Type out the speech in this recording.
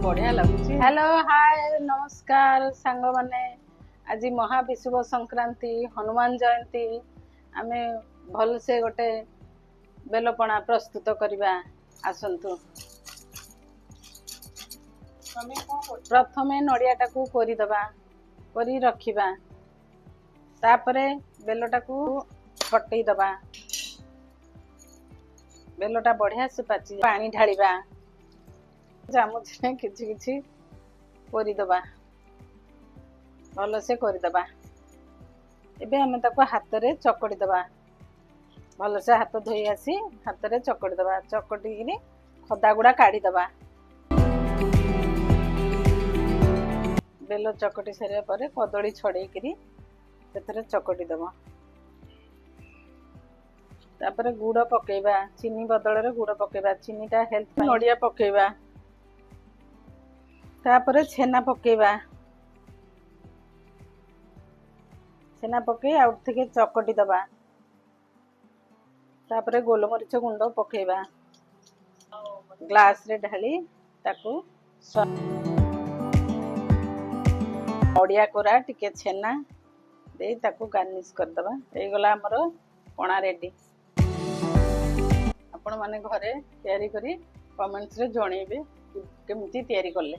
बढ़िया लगुच। Hello hi नमस्कार सांग माने आज महाविषुव संक्रांति हनुमान जयंती आमे भल से गोटे बेलपणा प्रस्तुत करवा आसंतु। प्रथमे नड़ियाटा को कोरीदबा कोरी रखिबा तापरे बेलटा को फटई दबा बेलटा बढ़िया से पाची पानी ढालिबा चामच किछि किछि कोरीदबा भल से कोरीदबा। एबे हमें ताको हाथ रे चकड़ी दबा भल से हाथ धोई आसी हाथ रे चकड़ी दबा चकटी खदा गुड़ा काढ़ी दबा। बेल चकटी सारे पर कदली छड़े से चकटी दबा तापर गुड़ पकेबा चीनी बदल रे गुड़ पकेबा चीनीटा हेल्थ नड़िया पकेबा तापर छेना पकेबा छेना पके आउट थे चकटी दबा तापर गोलमरीच गुंड पकेबा ग्लास रे ढाली ताकू नड़िया कोरा टिके छेना दे ताकू गार्निश कर दबा। ए गला हमर पणा रेडी। आपण माने घरे तयारी करी कमेंट्स रे जणेबे केमती तयारी करले।